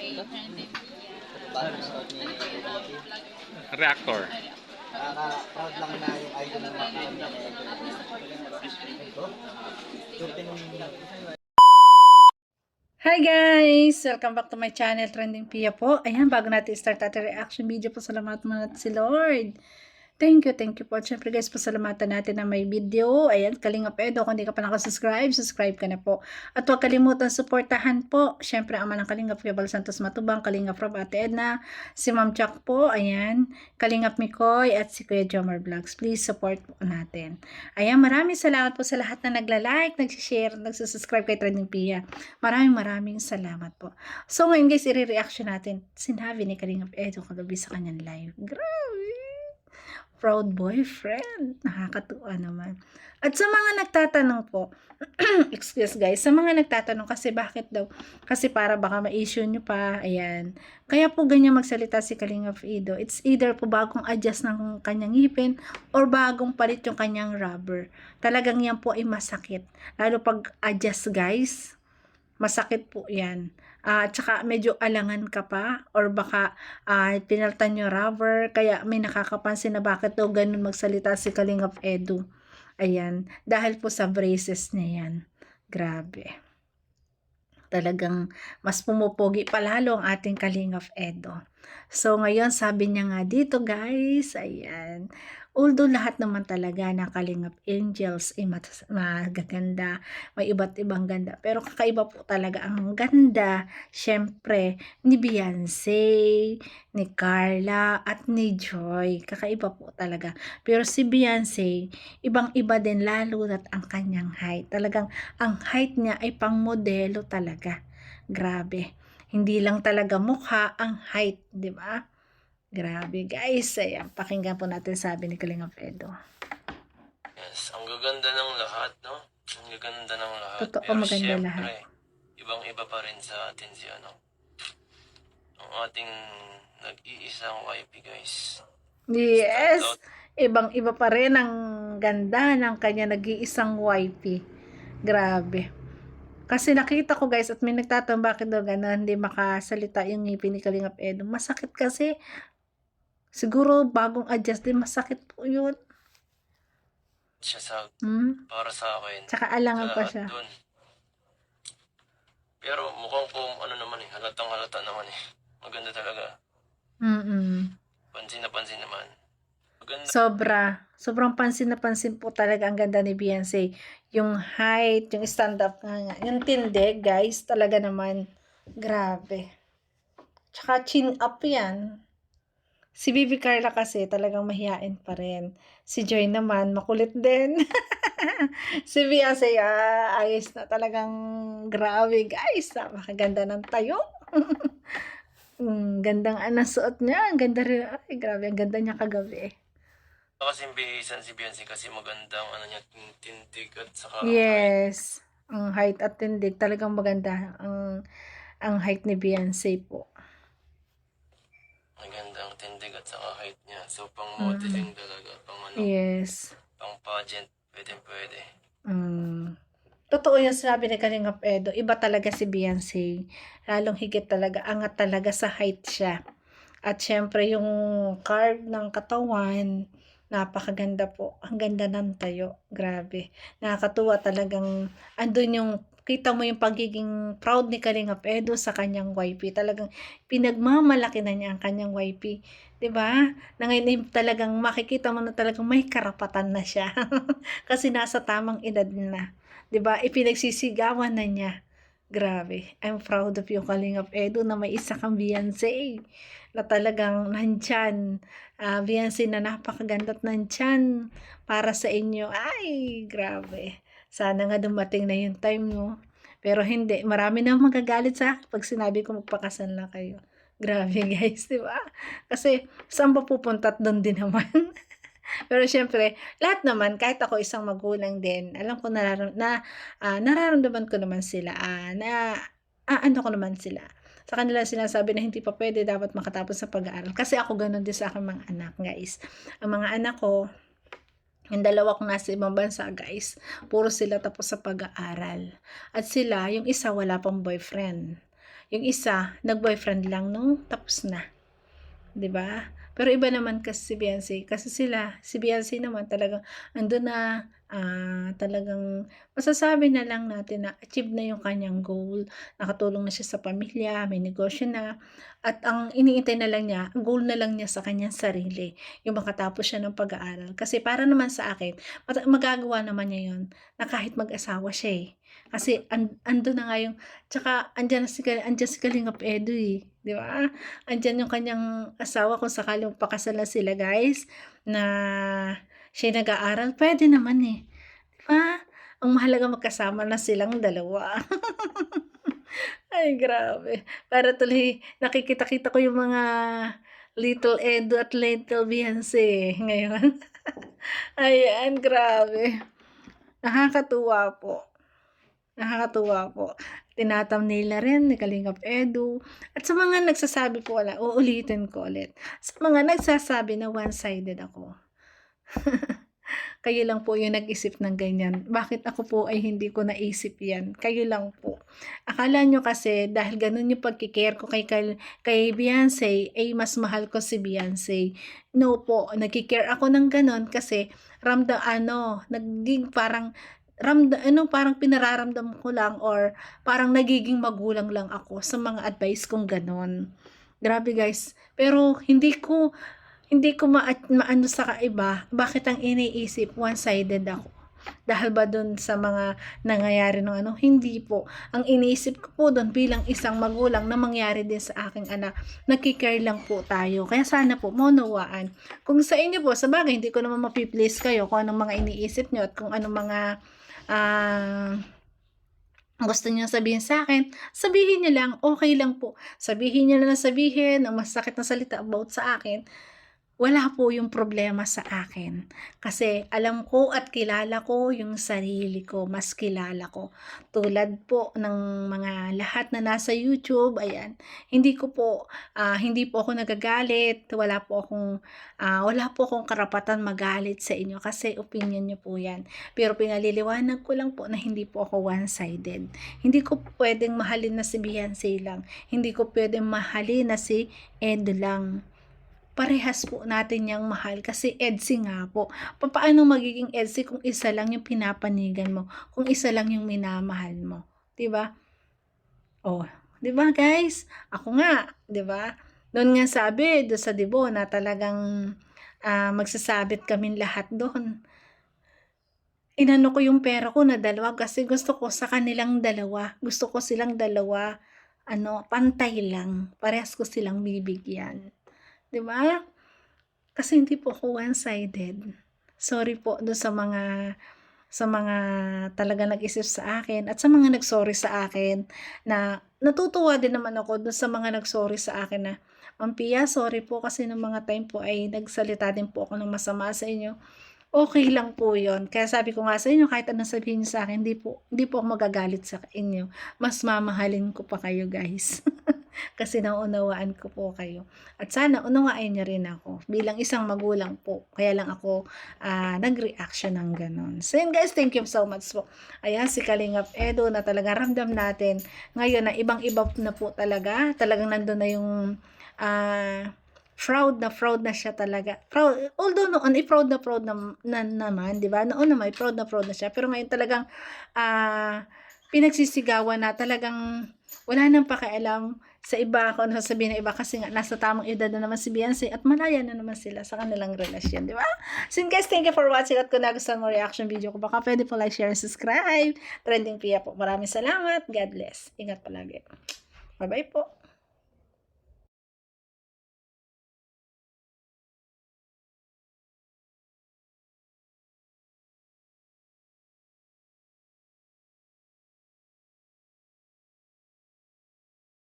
Paano suot ni Rocky? Reactor. Nakaka-proud lang na yung idol ng mga kanya na ito. Hi guys! Welcome back to my channel, Trending Pia po. Ayan, bago natin start ating reaction video po, salamatan mo natin si Lord. Thank you po. Siyempre guys, pasalamatan natin na may video. Ayan, Kalingap Edo, kung hindi ka pa nakasubscribe, subscribe ka na po. At huwag kalimutan suportahan po. Siyempre, ama ng Kalingap Gabal Santos Matubang, Kalingap Rob, Ate Edna, si Ma'am Jack po, ayan, Kalingap Mikoy, at si Kuya Jomar Vlogs. Please support po natin. Ayan, maraming salamat po sa lahat na nagla-like, nag-share, nagsusubscribe kay Trending Pia. Maraming salamat po. So ngayon guys, i-reaction natin. Sinabi ni Kalingap Edo kagabi sa kanyang live. Grabe! Proud boyfriend. Nakakatuwa naman. At sa mga nagtatanong po, excuse guys, sa mga nagtatanong kasi bakit daw? Kasi para baka ma-issue nyo pa, ayan. Kaya po ganyan magsalita si Kalingap Edo. It's either po bagong adjust ng kanyang ngipin or bagong palit yung kanyang rubber. Talagang yan po ay masakit. Lalo pag adjust guys, masakit po yan. At saka medyo alangan ka pa or baka pinaltan yung rubber, kaya may nakakapansin na bakit daw ganun magsalita si Kalingap Edo. Ayan, dahil po sa braces niya yan. Grabe. Talagang mas pumupogi palalo ang ating Kalingap Edo. So ngayon sabi niya nga dito guys, ayan, although lahat naman talaga na Kalingap Angels ay magaganda, may iba't ibang ganda, pero kakaiba po talaga ang ganda, syempre, ni Beyonce, ni Carla, at ni Joy. Kakaiba po talaga. Pero si Beyonce, ibang-iba din lalo at ang kanyang height. Talagang ang height niya ay pang modelo talaga. Grabe. Hindi lang talaga mukha ang height, di ba? Grabe guys, ayan, pakinggan po natin sabi ni Kalingap Edo. Yes, ang gaganda ng lahat, no? Ang gaganda ng lahat. Totoo, pero maganda syempre, lahat. ibang-iba pa rin sa atin si ano. Ang ating nag-iisang YP, guys. Yes, ibang-iba pa rin ang ganda ng kanya nag-iisang YP. Grabe. Kasi nakita ko guys at may nagtatanong bakit daw gano'n hindi makasalita yung ngipin ni Kalingap Edo. Masakit kasi. Siguro bagong adjust din, masakit po yun. Siya sa, para sa akin. Tsaka alangan sa pa lahat siya. dun. Pero mukhang po, ano naman eh, halatang halata naman eh. Maganda talaga. Pansin na pansin naman. Maganda. Sobrang pansin na pansin po talaga ang ganda ni Beyonce. Yung height, yung stand up nga, yung tindi, guys, talaga naman, grabe. Tsaka chin up yan. Si Bibi Carla kasi talagang mahihain pa rin. Si Joy naman, makulit din. Si Beyonce, ayos na talagang grabe, guys. Napakaganda ng tayo. Gandang suot niya. Ang ganda rin. Ay, grabe. Ang ganda niya kagabi. Kasi bihisan si Beyonce kasi magandang ano niya, tintig at saka Yes. Ang height at tindig. Talagang maganda. Ang height ni Beyonce po. magandang tindig at saka height niya. So, pang modeling talaga. Pang ano, Yes. pang pageant. Pwede. Totoo yung sinabi ni Kalingap Edo. Iba talaga si Beyonce. Lalong higit talaga. Angat talaga sa height siya. At syempre yung curve ng katawan, napakaganda po. Ang ganda ng tayo. Grabe. Nakakatuwa talagang andun yung kita mo yung pagiging proud ni Kalingap Edo sa kanyang YP. Talagang pinagmamalaki na niya ang kanyang YP. 'Di ba? Na ngayon talagang makikita mo na talagang may karapatan na siya. Kasi nasa tamang edad na. 'Di ba? Ipinagsisigawan na niya. Grabe. I'm proud of you, Kalingap Edo, na may isa kang Beyonce na talagang nandyan. Beyonce na napakaganda't nandyan para sa inyo. Ay, grabe. Sana nga dumating na yung time mo. Pero hindi. Marami na magagalit sa akin pag sinabi ko magpakasal na kayo. Grabe guys, di ba? Kasi saan ba pupunta at doon din naman? Pero syempre, lahat naman, kahit ako isang magulang din, alam ko nararamdaman ko naman sila, ano ko naman sila. Sa kanila sinasabi na hindi pa pwede, dapat makatapos sa pag-aaral. Kasi ako ganun din sa aking mga anak, guys. Ang mga anak ko, yung dalawa kong nasa ibang bansa, guys, puro sila tapos sa pag-aaral. At sila, yung isa wala pang boyfriend. Yung isa, nag-boyfriend lang, no? Tapos na. 'Di ba? Pero iba naman kasi si Beyonce, kasi si Beyonce naman talagang andun na, talagang masasabi na lang natin na achieve na yung kanyang goal, nakatulong na siya sa pamilya, may negosyo na, at ang iniintay na lang niya, ang goal na lang niya sa kanyang sarili, yung makatapos siya ng pag-aaral. Kasi para naman sa akin, magagawa naman niya yun na kahit mag-asawa siya, eh. Kasi andun na nga yung, tsaka andiyan si Kalingap Edu, eh, 'di ba? Andiyan yung kanyang asawa kung sakaling pakasal na sila guys, na siya'y nag-aaral, pwede naman, eh, 'di ba? Ang mahalaga magkasama na silang dalawa. Ay grabe, para tuloy nakikita-kita ko yung mga Little Edu at Little Beyonce ngayon. Ayan, grabe. Nakakatuwa po. Nakakatuwa po. Tinatamnay na rin ni Kalingap Edu. At sa mga nagsasabi po, uulitin ko ulit. Sa mga nagsasabi na one-sided ako. Kayo lang po yung nag-isip ng ganyan. Bakit ako po ay hindi ko naisip yan? Kayo lang po. Akala nyo kasi dahil ganun yung pagkikare ko kay Beyonce, ay mas mahal ko si Beyonce. No po, nagkikare ako ng ganun kasi naging parang parang pinararamdam ko lang or parang nagiging magulang lang ako sa mga advice kong ganon. Grabe guys. Pero hindi ko maano sa kaiba, bakit ang iniisip one-sided ako. Dahil ba dun sa mga nangyayari ng hindi po. Ang iniisip ko po dun bilang isang magulang na mangyari din sa aking anak, nagkikare lang po tayo. Kaya sana po maunawaan. Kung sa inyo po, sa bagay, hindi ko naman mapiplease kayo kung anong mga iniisip nyo at kung anong mga gusto niyo sabihin sa akin, sabihin niyo lang, okay lang po. Sabihin niyo lang na sabihin ang masakit na salita about sa akin. Wala po yung problema sa akin. Kasi alam ko at kilala ko yung sarili ko, mas kilala ko. Tulad po ng mga lahat na nasa YouTube, ayan, hindi po ako nagagalit, wala po akong karapatan magalit sa inyo kasi opinion niyo po yan. Pero pinaliliwanag ko lang po na hindi po ako one-sided. Hindi ko pwedeng mahalin na si Beyonce lang. Hindi ko pwedeng mahalin na si Ed lang. Parehas po natin yang mahal kasi EDSI nga po. Paano magiging EDSI kung isa lang yung pinapanigan mo, kung isa lang yung minamahal mo, 'di ba? Oh, 'di ba guys? Ako nga, 'di ba? Noon nga sabi do sa Dibo na talagang magsasabit kaming lahat doon. Inano ko yung pera ko na dalawa kasi gusto ko sa kanilang dalawa. Gusto ko silang dalawa pantay lang. Parehas ko silang bibigyan. 'Di ba? Kasi hindi po ako one-sided. Sorry po doon sa mga talaga nag-isip sa akin at sa mga nag-sorry sa akin na natutuwa din naman ako doon sa mga nag-sorry sa akin na, Ma'am Pia, sorry po kasi ng mga time po ay nagsalita din po ako ng masama sa inyo. Okay lang po 'yon. Kaya sabi ko nga sa inyo kahit anong sabihin niyo sa akin, hindi po ako magagalit sa inyo. Mas mamahalin ko pa kayo guys. Kasi naunawaan ko po kayo. At sana unawain niyo rin ako bilang isang magulang po. Kaya lang ako nag-reaction ng ganon. So yun guys, thank you so much po. Ayan, si Kalingap Edu na talaga ramdam natin ngayon na ibang-iba na po talaga. Talagang nandun na yung proud na siya talaga. Proud, although noon proud na naman, 'di ba? Noon naman proud na siya. Pero ngayon talagang pinagsisigawan na talagang wala nang pakialam sa iba kung ano sabihin ng iba kasi nga nasa tamang edad na naman si Beyonce at malaya na naman sila sa kanilang relasyon, 'di ba? So guys, thank you for watching at kung nagustuhan mo reaction video ko, baka pwede po like, share, and subscribe. Trending Pia po. Maraming salamat. God bless. Ingat palagi. Bye-bye po.